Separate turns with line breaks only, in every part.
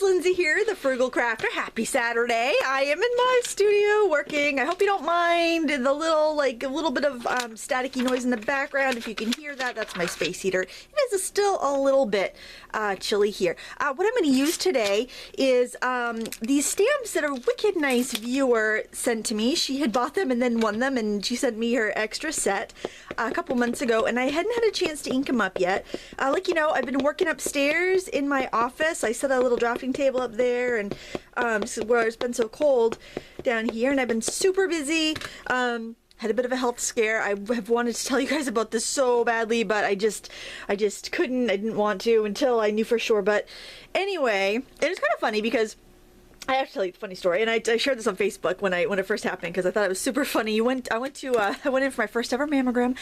Lindsay here, the Frugal Crafter. Happy Saturday. I am in my studio working. I hope you don't mind the little, a little bit of staticky noise in the background. If you can hear that, that's my space heater. It is still a little bit chilly here. What I'm going to use today is these stamps that a wicked nice viewer sent to me. She had bought them and then won them, and she sent me her extra set a couple months ago, and I hadn't had a chance to ink them up yet. Like you know, I've been working upstairs in my office. I set a little drafting table up there, and where it's been so cold down here, and I've been super busy. Had a bit of a health scare. I have wanted to tell you guys about this so badly, but I just couldn't. I didn't want to until I knew for sure. But anyway, it was kind of funny because I have to tell you a funny story, and I shared this on Facebook when it first happened because I thought it was super funny. I went in for my first ever mammogram,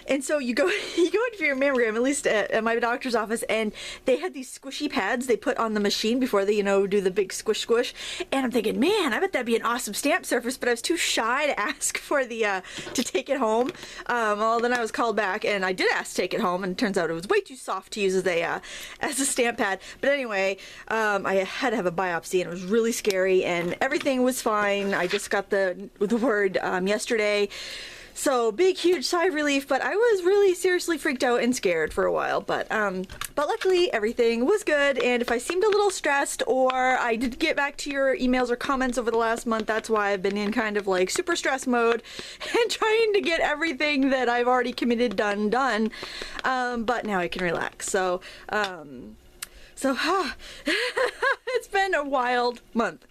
and so you go in for your mammogram, at least at my doctor's office, and they had these squishy pads they put on the machine before they, do the big squish squish. And I'm thinking, man, I bet that'd be an awesome stamp surface, but I was too shy to ask for the to take it home. Well, then I was called back, and I did ask to take it home, and it turns out it was way too soft to use as a stamp pad. But anyway, I had to have a biopsy, and it was really scary, and everything was fine. I just got the word yesterday. So big, huge sigh of relief, but I was really seriously freaked out and scared for a while. But luckily everything was good. And if I seemed a little stressed, or I did get back to your emails or comments over the last month, that's why I've been in kind of like super stress mode and trying to get everything that I've already committed done. But now I can relax. So it's been a wild month.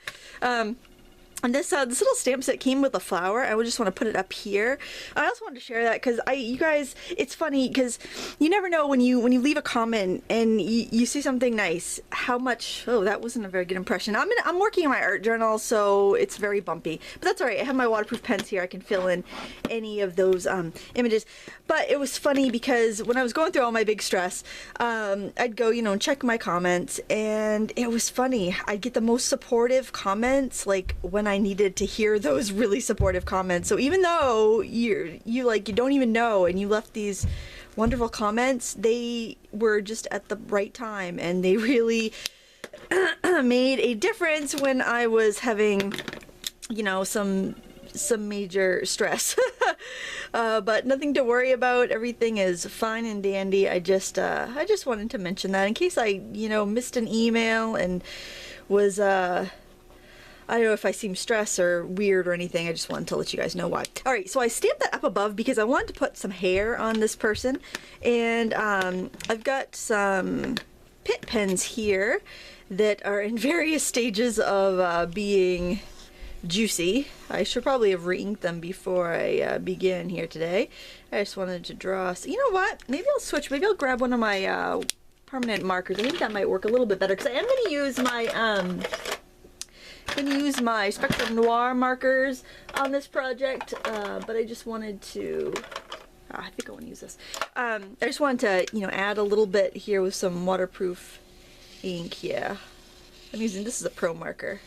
And this little stamp set came with a flower. I would just want to put it up here. I also wanted to share that because you guys, it's funny because you never know when you leave a comment and you see something nice, how much. Oh, that wasn't a very good impression. I'm working on my art journal, so it's very bumpy, but that's all right. I have my waterproof pens here. I can fill in any of those images. But it was funny because when I was going through all my big stress, I'd go, and check my comments, and it was funny. I'd get the most supportive comments, like when I needed to hear those really supportive comments. So even though you don't even know, and you left these wonderful comments, they were just at the right time, and they really made a difference when I was having, some major stress. But nothing to worry about. Everything is fine and dandy. I just wanted to mention that in case I missed an email and was I don't know if I seem stressed or weird or anything. I just wanted to let you guys know why. Alright, so I stamped that up above because I wanted to put some hair on this person, and I've got some pit pens here that are in various stages of being juicy. I should probably have re-inked them before I began here today. I just wanted to draw. So you know what? Maybe I'll switch. Maybe I'll grab one of my permanent markers. I think that might work a little bit better because I am going to use my Spectrum Noir markers on this project, but I just wanted to. I think I want to use this. I just wanted to, add a little bit here with some waterproof ink. Yeah, I'm using this is a pro marker.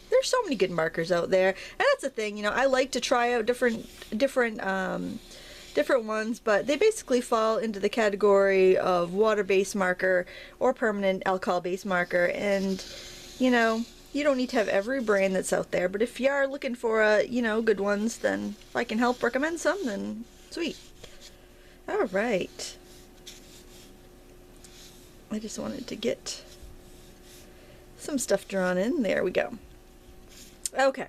There's so many good markers out there, and that's the thing. I like to try out different ones, but they basically fall into the category of water-based marker or permanent alcohol-based marker, and you don't need to have every brand that's out there, but if you are looking for good ones, then if I can help recommend some, then sweet. All right. I just wanted to get some stuff drawn in. There we go. Okay.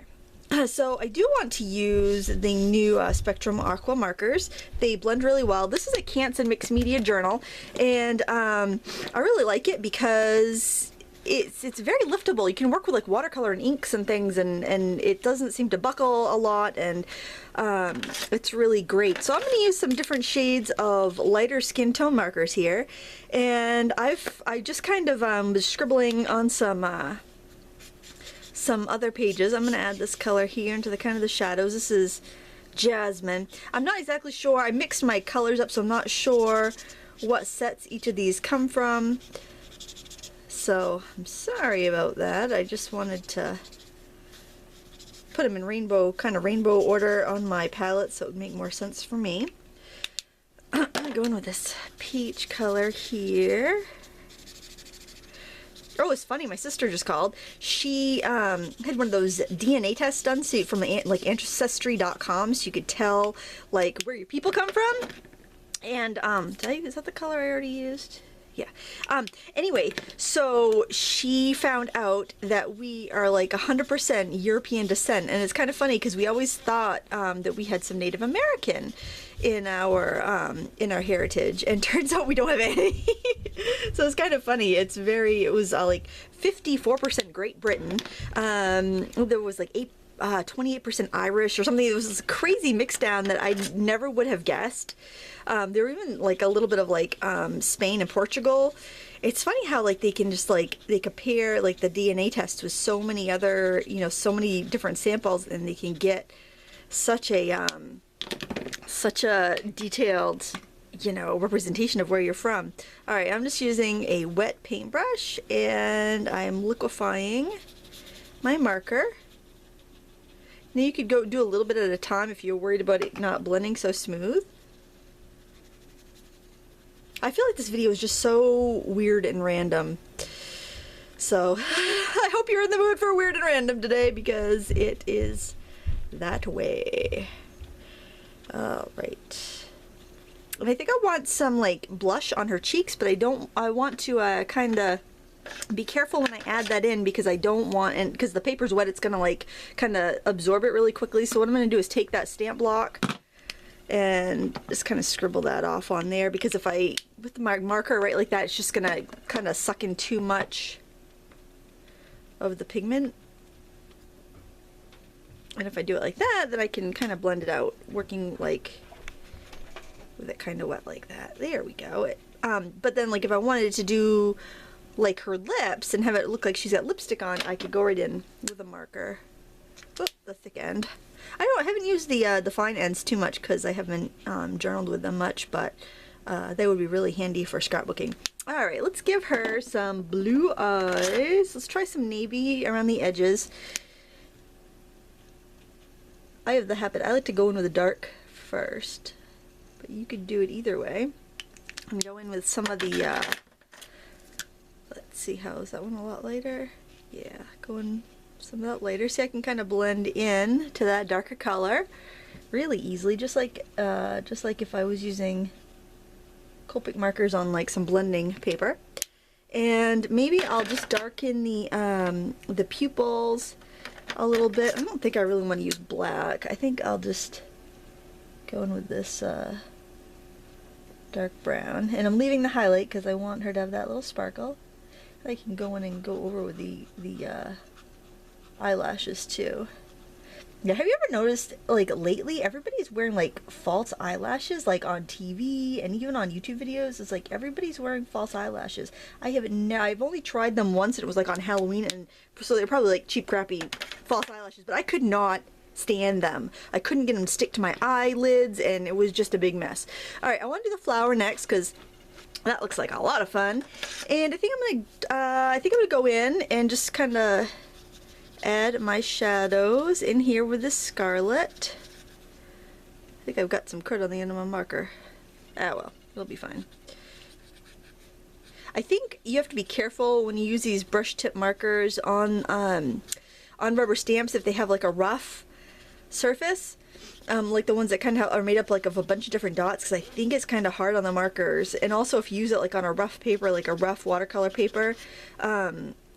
So I do want to use the new Spectrum Aqua markers. They blend really well. This is a Cansol Mixed Media journal, and I really like it because it's very liftable. You can work with like watercolor and inks and things, and it doesn't seem to buckle a lot, and it's really great. So I'm going to use some different shades of lighter skin tone markers here, and I just kind of was scribbling on some other pages. I'm going to add this color here into the kind of the shadows. This is Jasmine. I'm not exactly sure. I mixed my colors up, so I'm not sure what sets each of these come from. So I'm sorry about that. I just wanted to put them in rainbow order on my palette so it would make more sense for me. I'm going to go in with this peach color here. Oh, it's funny. My sister just called. She had one of those DNA tests done, so from like ancestry.com, so you could tell like where your people come from. And is that the color I already used? Yeah. Anyway, so she found out that we are like 100% European descent, and it's kind of funny because we always thought that we had some Native American in our heritage, and turns out we don't have any. So it's kind of funny. It was like 54% Great Britain. There was like 28% Irish or something. It was this crazy mix down that I never would have guessed. There were even like a little bit of like Spain and Portugal. It's funny how like they can just like they compare like the DNA test with so many other, you know, so many different samples, and they can get such a detailed, you know, representation of where you're from. All right, I'm just using a wet paintbrush and I'm liquefying my marker. Now you could go do a little bit at a time if you're worried about it not blending so smooth. I feel like this video is just so weird and random. So I hope you're in the mood for weird and random today, because it is that way. All right. And I think I want some like blush on her cheeks, but I want to kind of be careful when I add that in, because I don't want, and because the paper's wet, it's gonna like kind of absorb it really quickly. So what I'm gonna do is take that stamp block and just kind of scribble that off on there, because if I, with the marker right like that, it's just gonna kind of suck in too much of the pigment. And if I do it like that, then I can kind of blend it out, working like with it kind of wet like that. There we go. But then like if I wanted to do like her lips and have it look like she's got lipstick on, I could go right in with a marker. Oh, the thick end. I haven't used the fine ends too much because I haven't journaled with them much, but they would be really handy for scrapbooking. All right, let's give her some blue eyes. Let's try some navy around the edges. I have the habit, I like to go in with the dark first, but you could do it either way. And go in with some of the, let's see, how is that one a lot lighter? Yeah, go in some of that later. See, I can kind of blend in to that darker color really easily, just like if I was using Copic markers on like some blending paper. And maybe I'll just darken the pupils a little bit. I don't think I really want to use black. I think I'll just go in with this dark brown, and I'm leaving the highlight because I want her to have that little sparkle. I can go in and go over with the eyelashes too. Yeah, have you ever noticed, like, lately everybody's wearing like false eyelashes, like on TV and even on YouTube videos? It's like everybody's wearing false eyelashes. I've only tried them once, and it was like on Halloween, and so they're probably like cheap, crappy false eyelashes, but I could not stand them. I couldn't get them to stick to my eyelids, and it was just a big mess. All right, I want to do the flower next because that looks like a lot of fun. And I think I'm gonna go in and just kind of add my shadows in here with the scarlet. I think I've got some crud on the end of my marker. Ah well, it'll be fine. I think you have to be careful when you use these brush tip markers on rubber stamps if they have like a rough surface, like the ones that kind of are made up like of a bunch of different dots, because I think it's kind of hard on the markers. And also if you use it like on a rough paper, like a rough watercolor paper,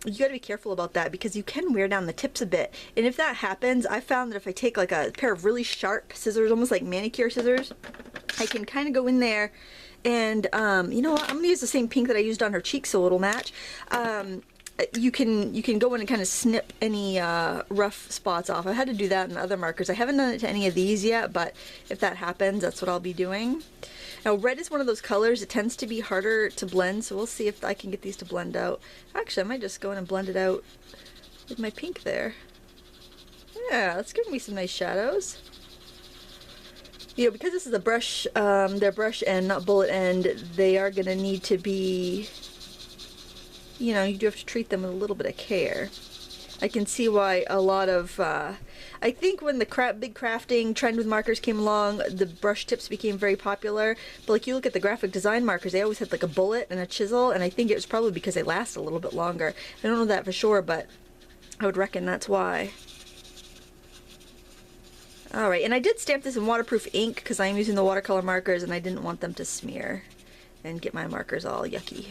you got to be careful about that, because you can wear down the tips a bit. And if that happens, I found that if I take like a pair of really sharp scissors, almost like manicure scissors, I can kind of go in there and you know what, I'm gonna use the same pink that I used on her cheek so it'll match. You can go in and kind of snip any rough spots off. I had to do that in other markers. I haven't done it to any of these yet, but if that happens, that's what I'll be doing. Now red is one of those colors, it tends to be harder to blend, so we'll see if I can get these to blend out. Actually, I might just go in and blend it out with my pink there. Yeah, that's giving me some nice shadows. You know, because this is a brush, their brush end, not bullet end, they are going to need to be, you know, you do have to treat them with a little bit of care. I can see why a lot of, I think when the big crafting trend with markers came along, the brush tips became very popular. But like you look at the graphic design markers, they always had like a bullet and a chisel, and I think it was probably because they last a little bit longer. I don't know that for sure, but I would reckon that's why. Alright, and I did stamp this in waterproof ink because I'm using the watercolor markers and I didn't want them to smear and get my markers all yucky.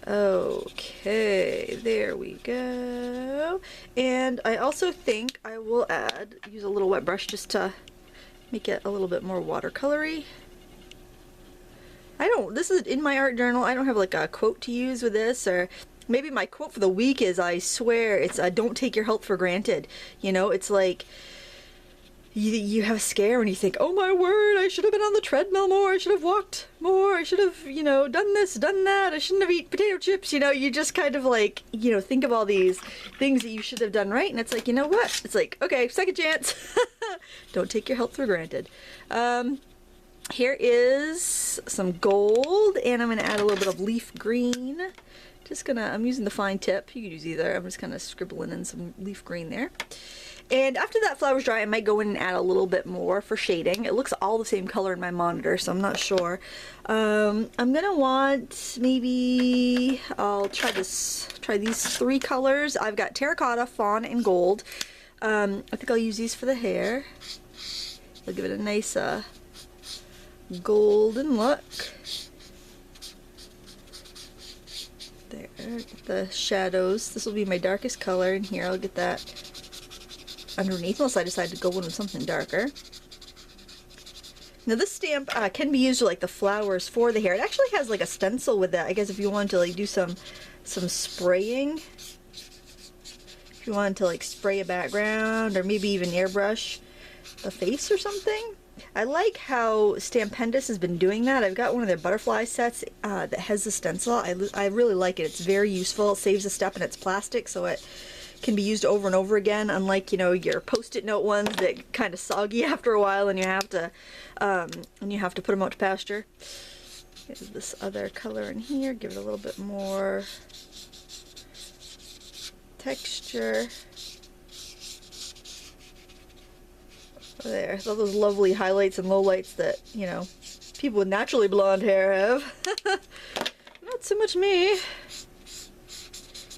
Okay, there we go. And I also think I will use a little wet brush just to make it a little bit more watercolory. This is in my art journal. I don't have like a quote to use with this, or maybe my quote for the week is, I swear, it's don't take your health for granted. You know, it's like, you have a scare and you think, oh my word, I should have been on the treadmill more, I should have walked more, I should have, you know, done this, done that, I shouldn't have eaten potato chips, you know, you just kind of like, you know, think of all these things that you should have done right, and it's like, you know what, it's like, okay, second chance. Don't take your health for granted. Here is some gold, and I'm going to add a little bit of leaf green. I'm using the fine tip, you could use either, I'm just kind of scribbling in some leaf green there. And after that flower's dry, I might go in and add a little bit more for shading. It looks all the same color in my monitor, so I'm not sure. I'm gonna want, maybe, I'll try these 3 colors. I've got terracotta, fawn, and gold. I think I'll use these for the hair. I'll give it a nice golden look. There, the shadows. This will be my darkest color in here. I'll get that underneath, unless I decide to go in with something darker. Now this stamp can be used with like the flowers for the hair. It actually has like a stencil with that. I guess if you wanted to like do some spraying, if you wanted to like spray a background or maybe even airbrush the face or something. I like how Stempendous has been doing that. I've got one of their butterfly sets that has the stencil. I really like it. It's very useful. It saves a step and it's plastic, so it can be used over and over again, unlike, you know, your post-it note ones that get kind of soggy after a while and you have to put them out to pasture. There's this other color in here, give it a little bit more texture. There, all those lovely highlights and lowlights that, you know, people with naturally blonde hair have. Not so much me.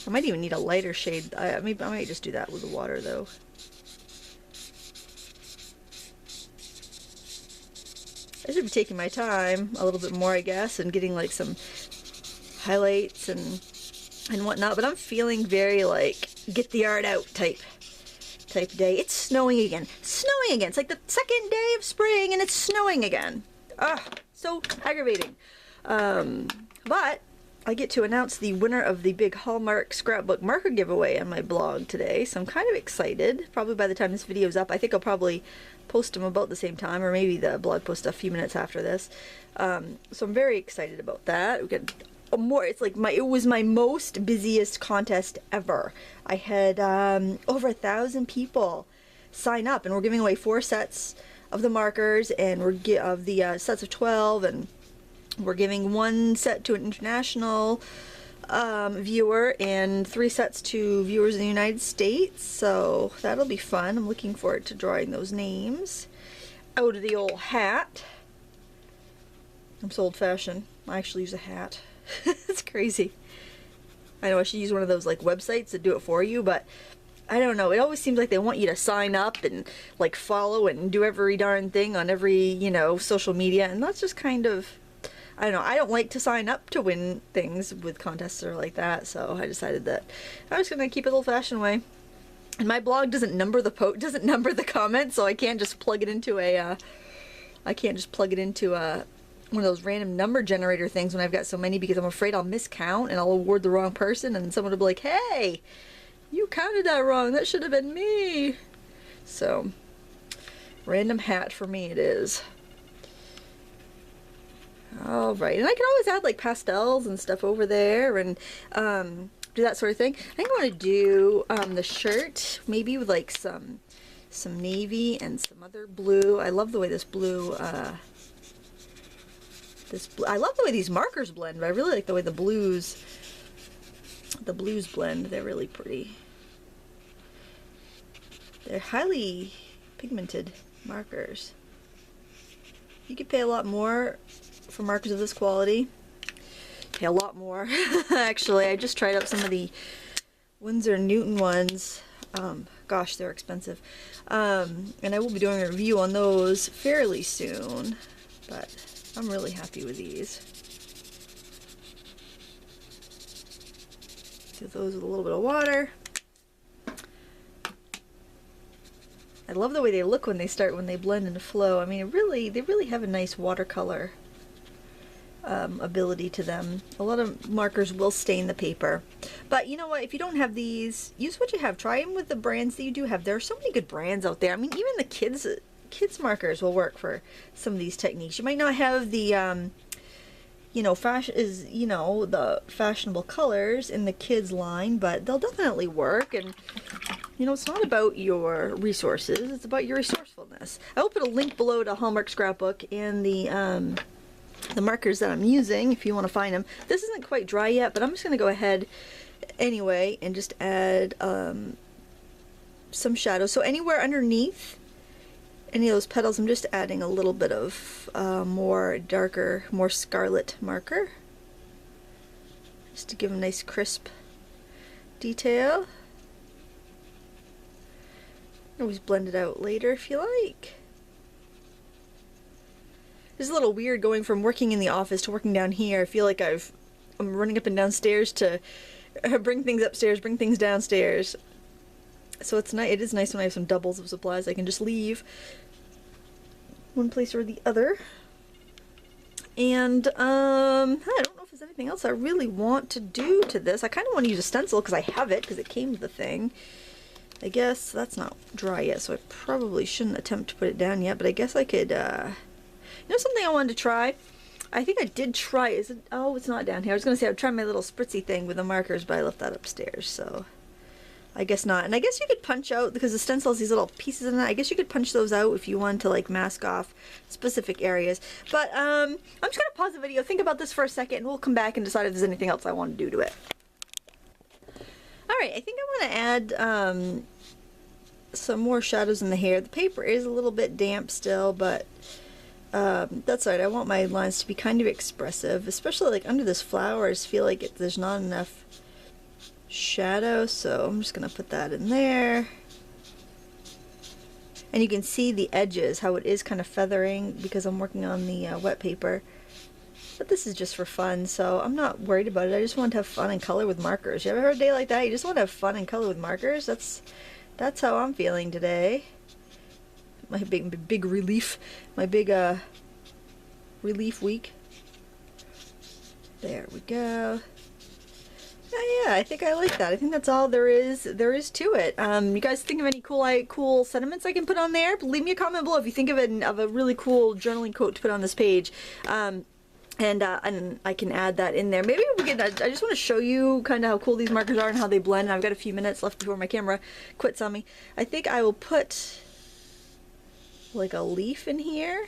I might even need a lighter shade. I might just do that with the water though. I should be taking my time a little bit more, I guess, and getting like some highlights and whatnot, but I'm feeling very like get the art out type day. It's snowing again. Snowing again. It's like the second day of spring and it's snowing again. Ugh, so aggravating. But I get to announce the winner of the big Hallmark scrapbook marker giveaway on my blog today, so I'm kind of excited. Probably by the time this video is up, I think I'll probably post them about the same time, or maybe the blog post a few minutes after this. So I'm very excited about that. We got more. It's like it was my most busiest contest ever. I had over 1,000 people sign up, and we're giving away 4 sets of the markers, and of the sets of 12, and we're giving 1 set to an international viewer and 3 sets to viewers in the United States, so that'll be fun. I'm looking forward to drawing those names out of the old hat. I'm so old-fashioned. I actually use a hat. It's crazy. I know I should use one of those like websites that do it for you, but I don't know. It always seems like they want you to sign up and like follow and do every darn thing on every, you know, social media, and that's just kind of, I don't know. I don't like to sign up to win things with contests or like that, so I decided that I was gonna keep it old-fashioned way. And my blog doesn't number the comments, so I can't just plug it into one of those random number generator things when I've got so many, because I'm afraid I'll miscount and I'll award the wrong person, and someone will be like, "Hey, you counted that wrong. That should have been me." So, random hat for me it is. Alright, and I can always add like pastels and stuff over there and do that sort of thing. I think I want to do the shirt maybe with like some navy and some other blue. I love the way this blue, I love the way these markers blend, but I really like the way the blues the blues blend. They're really pretty. They're highly pigmented markers. You could pay a lot more for markers of this quality. Pay a lot more. Actually, I just tried out some of the Winsor & Newton ones. Gosh, they're expensive. And I will be doing a review on those fairly soon. But I'm really happy with these. Give those with a little bit of water. I love the way they look when they blend and flow. I mean, they really have a nice watercolor ability to them. A lot of markers will stain the paper, but you know what? If you don't have these, use what you have. Try them with the brands that you do have. There are so many good brands out there. I mean, even the kids markers will work for some of these techniques. You might not have the the fashionable colors in the kids line, but they'll definitely work. And you know, it's not about your resources, it's about your resourcefulness. I will put a link below to Hallmark Scrapbook and the markers that I'm using if you want to find them. This isn't quite dry yet, but I'm just going to go ahead anyway and just add some shadow. So anywhere underneath any of those petals, I'm just adding a little bit of more scarlet marker, just to give a nice crisp detail. Always blend it out later if you like. It's a little weird going from working in the office to working down here. I feel like I'm running up and downstairs to bring things upstairs, bring things downstairs. So it's nice. It is nice when I have some doubles of supplies. I can just leave one place or the other. And I don't know if there's anything else I really want to do to this. I kind of want to use a stencil because I have it, because it came with the thing. I guess that's not dry yet, so I probably shouldn't attempt to put it down yet, but I guess I could, you know something I wanted to try? I think I did try, oh, it's not down here. I was going to say I'd try my little spritzy thing with the markers, but I left that upstairs, so I guess not. And I guess you could punch out, because the stencil has these little pieces in it, I guess you could punch those out if you wanted to like mask off specific areas. But I'm just going to pause the video, think about this for a second, and we'll come back and decide if there's anything else I want to do to it. Alright, I think I want to add some more shadows in the hair. The paper is a little bit damp still, but that's alright. I want my lines to be kind of expressive, especially like under this flower. I just feel like there's not enough shadow, so I'm just going to put that in there. And you can see the edges, how it is kind of feathering because I'm working on the wet paper. But this is just for fun, so I'm not worried about it. I just want to have fun and color with markers. You ever heard a day like that? You just want to have fun and color with markers? That's how I'm feeling today. My big relief. My big relief week. There we go. Yeah, I think I like that. I think that's all there is to it. You guys think of any cool sentiments I can put on there? Leave me a comment below if you think of a really cool journaling quote to put on this page. And I can add that in there. Maybe we can, I just want to show you kind of how cool these markers are and how they blend. And I've got a few minutes left before my camera quits on me. I think I will put like a leaf in here.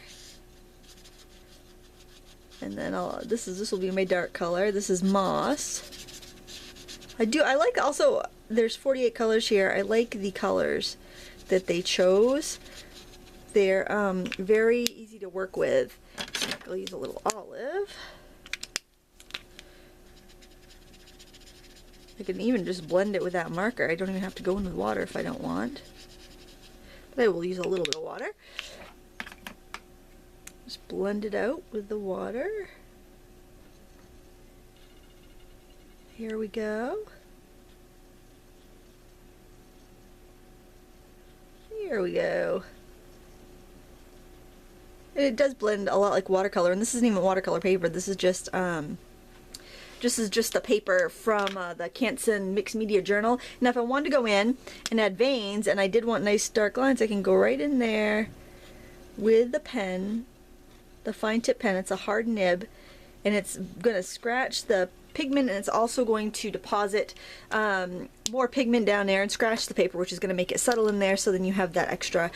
And then this will be my dark color. This is moss. I like also, there's 48 colors here. I like the colors that they chose. They're very easy to work with. I'll use a little olive. I can even just blend it with that marker. I don't even have to go in with water if I don't want. But I will use a little bit of water. Just blend it out with the water. Here we go. Here we go. It does blend a lot like watercolor, and this isn't even watercolor paper. This is just the paper from the Cansol Mixed Media Journal. Now if I wanted to go in and add veins, and I did want nice dark lines, I can go right in there with the pen, the fine tip pen. It's a hard nib, and it's going to scratch the pigment, and it's also going to deposit more pigment down there and scratch the paper, which is going to make it subtle in there, so then you have that extra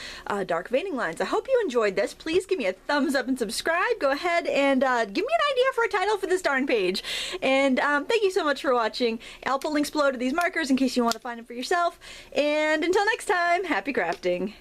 dark veining lines. I hope you enjoyed this. Please give me a thumbs up and subscribe. Go ahead and give me an idea for a title for this darn page. And thank you so much for watching. I'll put links below to these markers in case you want to find them for yourself. And until next time, happy crafting.